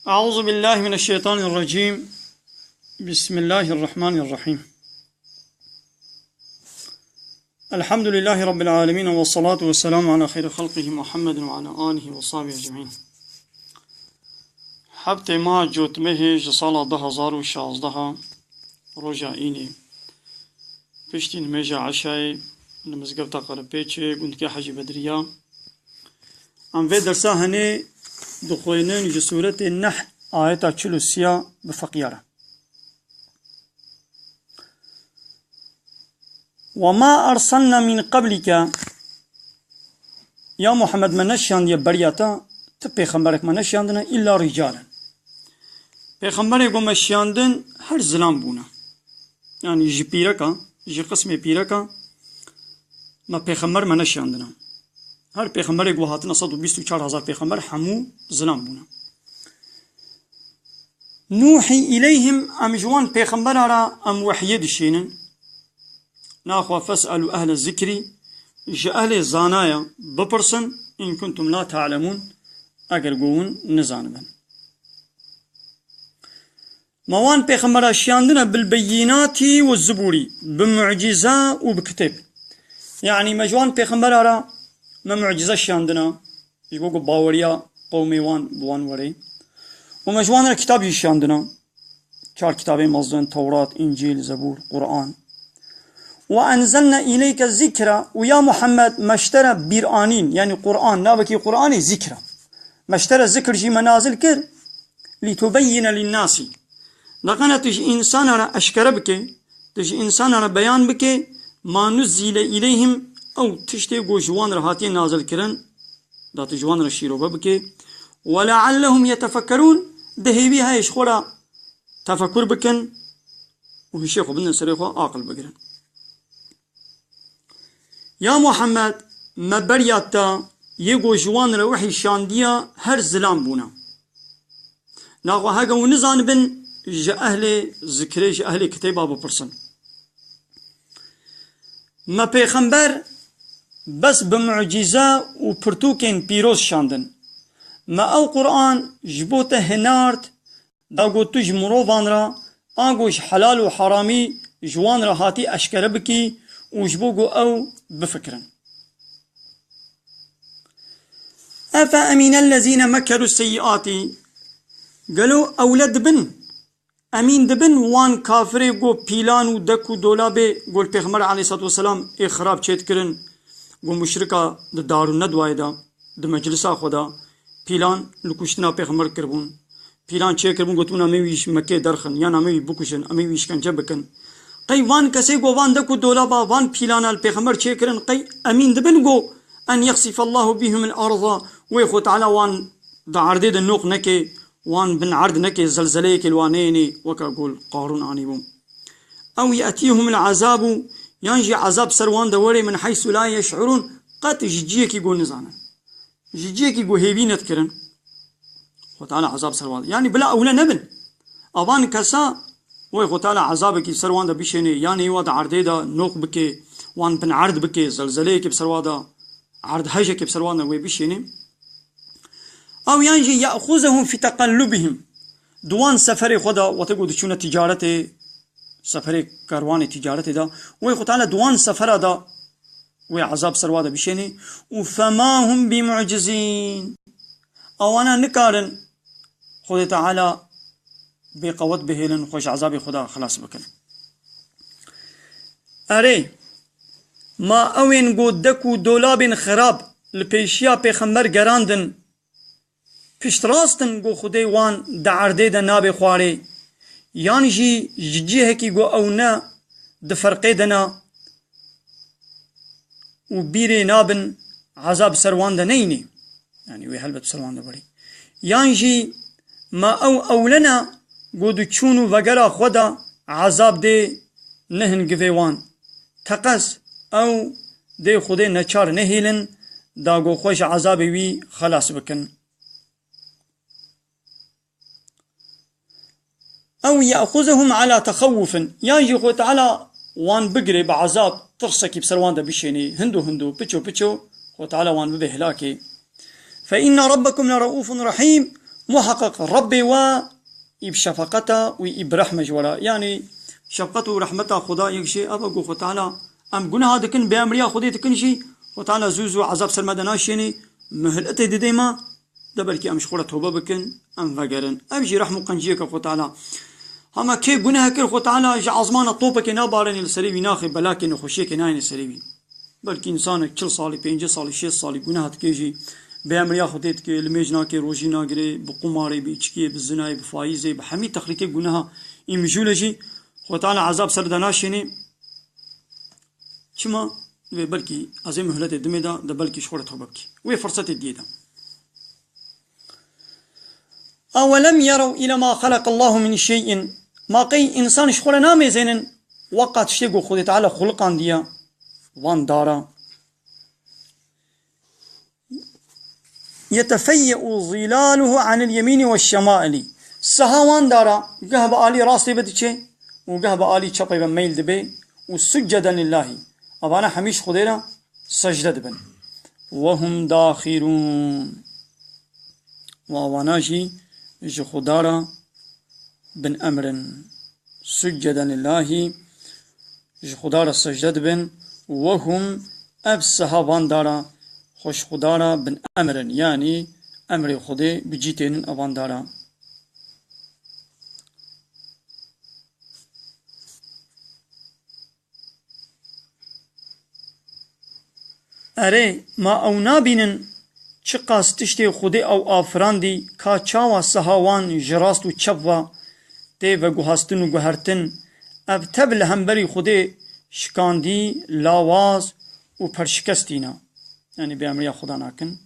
أعوذ بالله من الشيطان الرجيم. بسم الله الرحمن الرحيم. الحمد لله رب العالمين، والصلاة والسلام على خير خلقه محمد وعلى آله وصحبه أجمعين. حبت ما جوت مهج سال 2016 رجع إني بشتين ميجا عشاي لمزقبتا قربيتشي قلت كي حاجة بدرية عن في درسا هني دخوينين جسورة النحل آية تشلوسيا بفقيارة. وما أرسلنا من قبلك يا محمد من نشان يا برياتا تبيخمبرك من نشاندنا إلا رجالا. بيخمبرك ومشاندن هر زلام بونا، يعني جي بيركا جي قسم بيركا ما بيخمبر من نشاندنا. هر پیغمبر گوهاتنا 124,000 پیغمبر همو زلام بونا. نوحي إليهم أم جوان پیغمبر را أم وحيه دشينن ناخوا فاسألوا أهل الذكر جا أهل زانايا بپرسن إن كنتم لا تعلمون أگر قوون نزانبن. موان پیغمبر شاندنا بالبينات والزبوري بمعجزة وبكتاب، يعني مجوان پیغمبر را ما معجزة شاندنا يقول باوريا قومي وان بوان وري، ومجوان الكتاب يشاندنا 4 كتابين مصدن توراة إنجيل زبور قرآن. وأنزلنا إليك الذكر ويا محمد مشترى بيرانين، يعني قرآن نابكي قرآن ذكر مشترى الذكر جي منازل كر لتبين للناس لقنا تجي إنسان را أشكر بك تجي إنسان را بيان بك ما نزل إليهم او تشتي گو جوان رهاتي نازل كرن دات جوان رشيرو ببكي ولعلهم يتفكرون دهيبي هاي شخورا تفكر بكن وهشيخو بنا سريخو عاقل بقرن. يا محمد ما برياتا يگو جوان روحي شانديا هر زلام بونا ناغو هاگا ونزان بن جا اهل ذكري جا اهل كتابا بپرسن. ما پیغمبر بس بمعجزة وبرتوكين بيروز شاندن، ما او قرآن جبوته هنارت داغو تج مروفان را آغوش حلال وحرامي جوان را هاتي اشكر بكي وجبوغو او بفكرن. أفأمن الذين مكروا السيئات قالوا أولاد بن أمين دبن وان كافري قو بيلان ودكو دولابي قول پیغمبر عليه الصلاة والسلام اخراب چيت کرن گو مشرکا د دارو ندوای دا د مجلسا خدا پیلان لکوشتنا پیغمبر کربون پیلان چه کربون گوتونا میویش مکه درخن یا نامی بکوشن امی ویش کنجه بکن قی وان کسی گو وان دکو دولابا وان پیلان الپیغمبر چه کرن قی امین دبن گو ان يخسف الله بهم الارض ويخو تعالى وان دا عرضي دا نوق نكي وان بن عرض نكي زلزليك الوانيني وكا قول قارون عنيبون او يأتيهم العذاب ينجي عذاب سروان دوري من حيث لا يشعرون قد جيجيكي قول نزانا جيجيكي قول هيبينت كرن وتعالى عذاب سروان يعني بلا أولا نبن أبان كسا ويخو تعالى عذابك سروان دا بيشيني يعني واد عرضي دا نوق بكي وان بن عرض بكي زلزليك بسروان دا عرض هجك بسروان دا ويبيشيني أو ينجي يأخذهم في تقلبهم دوان سفري خدا وتقول دشونا تجارتي سفري كاروان تجارتي دا ويخو تعالى دوان سفر دا وعذاب سروا دا بشيني وفما هم بمعجزين او انا نكارن خدا تعالى بقوت بهلن خوش عذاب خدا خلاص بكن. اري ما اوين قود دكو دولاب خراب لپيشيا پیغمبر گراندن پشتراستن گو خدای وان دا عرده دا ناب خواره يعني جي جيه كي جو او نا دفرقي دنا وبيري نابن عذاب سروان دا نيني يعني وي هلبت سروان دا بري يعني جي ما او لنا قودو تشونو وغرا خدا عذاب دي نهن قفيوان تقس او دي خدي نچار نهيلن دا قو خوش عذابي وي خلاص بكن. أو يأخذهم على تخوف ينجي خو تعالى وان بقري بعذاب ترسكي بسروان دا بشيني هندو بيچو خو تعالى وان ببهلاكي فإن ربكم لرؤوف رحيم محقق ربي و بشفقته وبرحمة جورا يعني شفقته ورحمته خدا يكشي أبقو خو تعالى أم جناها دكن بأمريا خدي تكنشي خو تعالى زوزو عذاب سرمدناشيني مهلته ديما دبلكي أم شخورة توبة بكن أم فقرن أبجي رحمة قنجيك خو تعالى هما كي جناها كل خو تعالى جعزمان الطوبة كنا بارن السريبي ناخي بلاكن خوشيك ناين السريبي بلكي إنسان كل صالي 5 صالي 6 صالي جناها تكيجي بأمريا خديت كي المجنا كي روجينا جري بقماري بإشكي بالزنا بفايزة بحمي تخليك جناها إمجولجي خو تعالى عذاب سردناشيني شما بلكي عزيم مهلة الدمدا ده بلكي شخورة توبكي وهي فرصة الديدة أولم يروا إلى ما خلق الله من شيء ما قي إنسان شخورة نامي زين وقت شتيقو خدي تعالى خلقان ديا وان دارا يتفيأ ظلاله عن اليمين والشمائل سهوان دارا قهب آلي راسي بدكي وقهب آلي شطي بميل دبي وسجدا لله أبانا حميش خديرا سجدة دبن وهم داخرون وواناجي جي خدارا بن أمر سجدا لله جي خدارا سجدة دبن وهم أبسها واندارا خوش خدارا بن أمر يعني أمر خدي بجيتين أواندارا أري ما أو نابينن چقاس تشتي خودي أو آفراندي كا چاوا سهاوان جراست و چبوا تي و گوهستن و گوهرتن اب تبل همبري خودي شكاندي لاواز و پرشكستينا يعني بأمريا خدا ناكن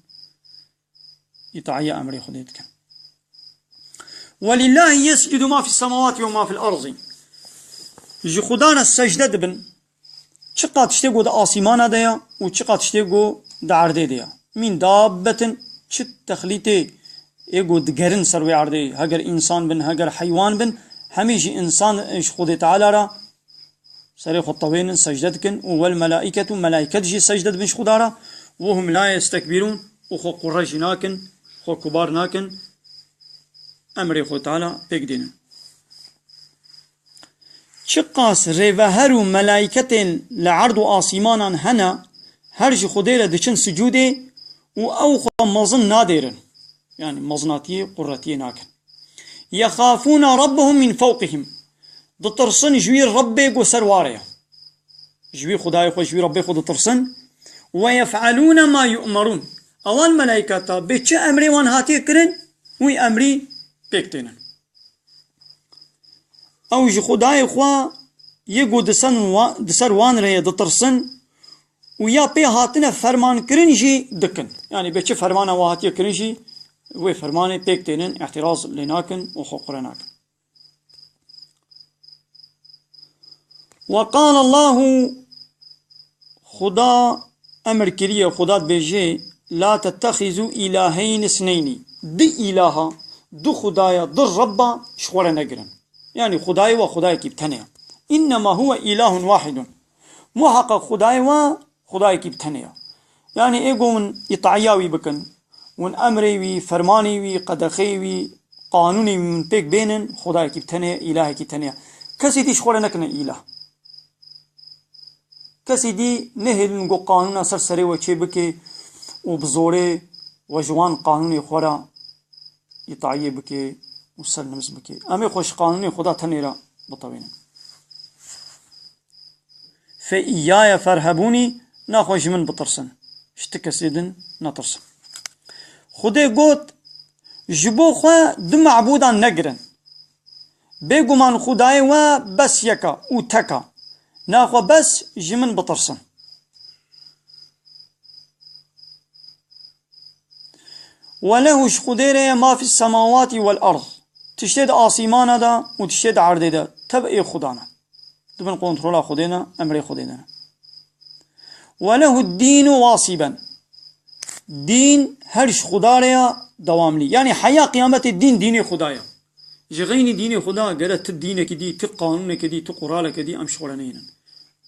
يطعي أمري خودي تكن ولله يسجد ما في السماوات وما في الأرض جي خدانا السجدة دبن چقا تشتيقو دا آسيمانا ديا و چقا تشتيقو دا عرده ديا من دابة چت تخليتي ايقو دگرن سروي عرده هگر انسان بن هگر حيوان بن هميشي انسان اش خود تعالى را سري خطوين سجدتكن والملائكة ملائكة جي سجدت بن خدارا وهم لا يستكبرون وخو قرش ناكن خو كبار ناكن امري خو تعالى بيقدين چقاس ريوهرو ملائكة لعرض آسيمانا هنا هرج خديرة دچن سجوده و او خو مظن نادرن يعني مظناتي قرتي ناكن يخافون ربهم من فوقهم دترسن جوير ربي قو سرواريا جوي خداي خو جوي ربي خو دترسن ويفعلون ما يؤمرون اوان ملائكة بيچ امري وان هاتي كرن وي امري بيكتنن او جي خداي خو يقو دسر وان ريا دترسن ويا بي هاتنا فرمان كرنجي دكن يعني بيچ فرمانا وهاتي كرنجي وي فرماني بيكتنن اعتراض لناكن وخقرناكن وقال الله خدا امر كريه خدا بيجي لا تتخذوا الهين اثنين دي الها دو خدايا دو ربا شخورا نقرن يعني خداي وخداي كيبتنيا انما هو اله واحد محقق خداي وخداي كيبتنيا يعني ايقون يطعياوي بكن ون امري وي فرماني وي قدخي وي قانوني من بيك بينن خداي كيبتنيا الهي كيبتنيا كسي دي شخورا نكن اله كسي دي نهل نقو قانون سر سري وچه بكي وبزوري وجوان قانوني خورا يطعيه بكي وسلمز بكي امي خوش قانوني خدا تنيرا بطوينه فإيايا فرهبوني ناخوش من بطرسن اشتكى سيدن نطرسن خدي قوت جبو خوا دم معبودا نقرن بيقو من خداي و بس يكا و تكا ناخو بس جمن بطرسن ولهش خديره ما في السماوات والأرض تشتد آسيمانا دا و تشتد عرده دا تبعي خدانا دبن قنطرولا خدينا أمري خدينا وله الدين واصبا دين هرش خداريا دواملي يعني حياة قيامة الدين دين خدايا جغيني دين خدا قالت الدين كدي تقانون كدي تقرالة كدي أم شغلانين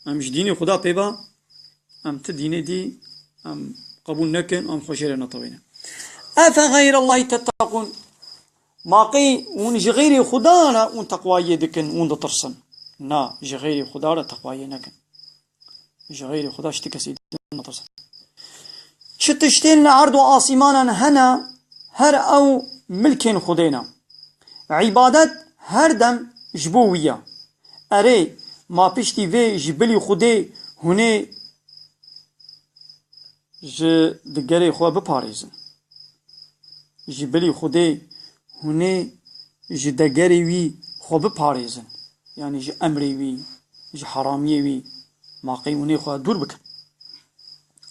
أمش دين خدا بيبا أم تدين دي أم قبول نكن أم خوشيرنا طوينا أفغير الله تتقون ماقي ون جغيري خدارا ون تقوى دكن ون ترسن نا جغيري خدارا تقوى نكن جغيري خدا اشتكسي ترسن شتشتين عرض آسمانا هنا هر أو ملكين خدينا عبادت هر دم جبوية أري ما بيشتي في جبلي خدي هني ج دقري خوا بباريزن جبلي خدي هني ج دقري وي خوا بباريزن يعني ج أمري وي ج حرامي وي ما قيوني خوا دور بك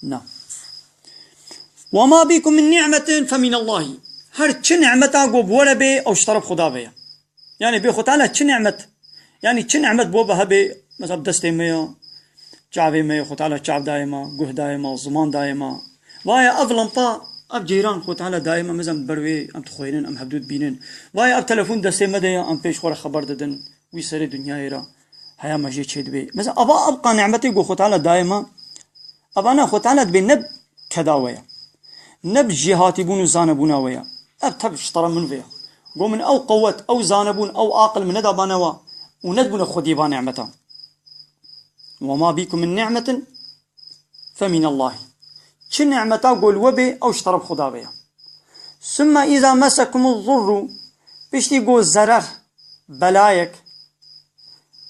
نعم وما بكم من نعمة فمن الله هر چه نعمتا گو بوره بي او شطرف خدا بي يعني بي خطالا چه نعمت يعني چه نعمت بو بها بي مثلا دسته ميا جعبه ميا خطالا جعب دائما گوه دائما زمان دائما وايا افلم طا اب جيران خطالا دائما مثلا بروي ام تخوينن ام حدود بينن وايا اب تلفون دسته مديا ام پیش خور خبر ددن وي سر دنيا يرا هيا ماجي چيد بي مثلا ابقى نعمتي گو خطالا دائما ابانا خطالا بي نب كداويا نب جهاتي بون زانبونا ويا اب تب اشترى من فيها قو من او قوت او زانبون او عاقل من هذا بانوا وندبون خدي با نعمته وما بكم من نعمة فمن الله چه نعمتا قول وبي او اشترى بخدا بيها ثم اذا مسكم الضر بيشتي قول زرر بلايك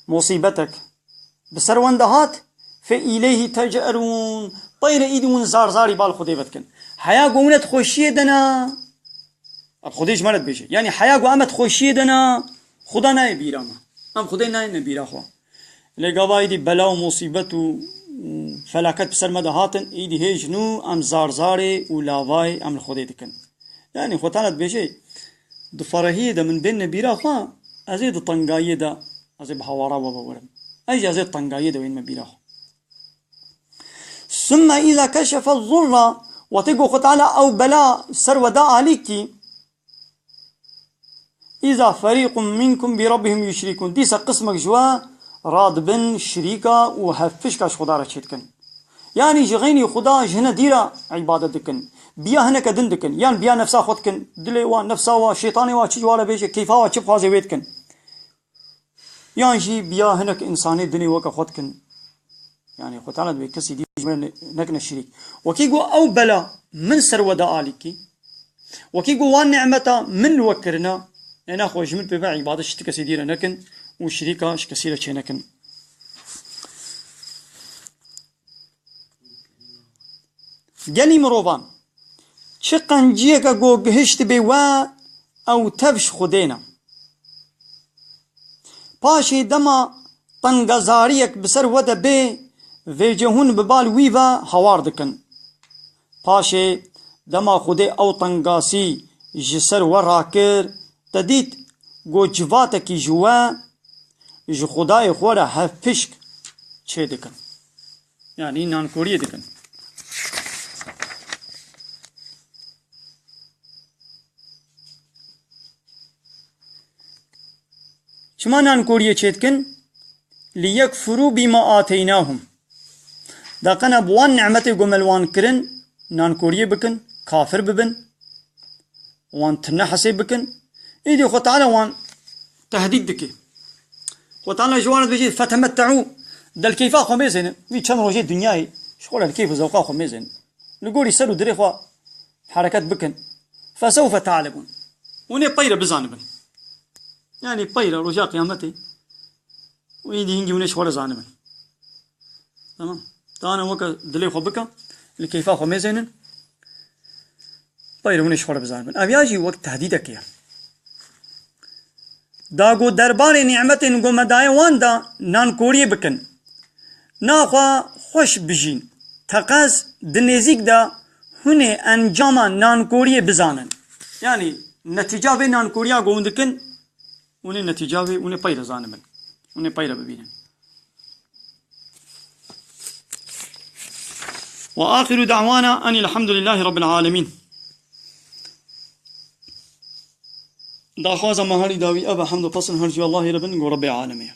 مصيبتك بسر وندهات فإليه تجأرون طير ايدون زارزاري بالخدي بتكن حيا قومنت خوشيه دنا اب خودش مرد بشه يعني حيا قو امت خوشيه دنا خدا نه بیرام ام خدا نه بیرا خو لگاوای دی بلا و مصیبت و فلاکت بسر مده هاتن ایدی هجنو ام زارزاره و لاوای ام خدا دکن يعني خوتانت بشه د فرهيه ده من بين بیرا خو ازید طنگایه ده ازید حوارا و بورم اي ازید طنگایه ده وين مبیرا خو ثم اذا كشف الضر وتقو خطالا او بلا سر ودا عليكي إذا فريق منكم بربهم يشركون ديسا قسمك جوا راد بن شريكا وهفشكاش خدا رشيدكن يعني جغيني خدا جهنا ديرا عبادتكن بيا هنك دندكن يعني بيا نفسا خودكن دلي وان نفسا وشيطاني وشي جوالا بيجي كيفا وشي بخازي ويتكن يعني جي بيا هنك إنساني دني وكا خودكن يعني خطالت بكسي دي نكن الشريك وكيقو أو بلا من سر ودا آليكي وكيقو وان نعمتا من وكرنا انا خوش من ببع عبادة شتك سيدير نكن وشريكا شكسيرة شي نكن جاني مروبان چقن جيكا قو قهشت بوا او تفش خدينا پاشي دما طنگزاريك بسر ودا بي ويجهون ببال ويفا هوار دكن پاشي دما خدي او طنگاسي جسر وراكر تديت گو جواتکی جوا جو خدای خورا هفشک چه دکن يعني نانکوریه دکن چما نانکوریه چه دکن ليكفروا بما آتيناهم دا قنا بوان نعمتي گو ملوان کرن نانکوریه بکن کافر ببن وان تنحسي بکن ايدي خو تعالى وان تهديد دكي خو تعالى جوانت بيجي فتمتعوا دل كيفا خو ميزن في كم روجي دنياي شغل الكيف زوقا خو ميزن نقول يسلو دري خو حركات بكن فسوف تعلمون وني طيره بزانبن يعني طيره رجاء قيامتي ويدي هنجي ونش ولا زانبن تمام تانا وكا دلي خو بكا الكيفا خو ميزن طيره ونش ولا بزانبن ابياجي وقت تهديدك يا داغو دربار نعمتن گو مدای وان دا نانکوری بکن ناخوا خوش بجین تقاز دنیزیک دا هنه انجام نانکوری بزانن يعني نتیجه به نانکوریا گوندکن ونه نتیجه به ونه پیدا زانمن ونه پیدا ببینن وآخر دعوانا أن الحمد لله رب العالمين دا خوازا مهاري داوي أبا حمد وفصل هرجو الله ربن رب العالمين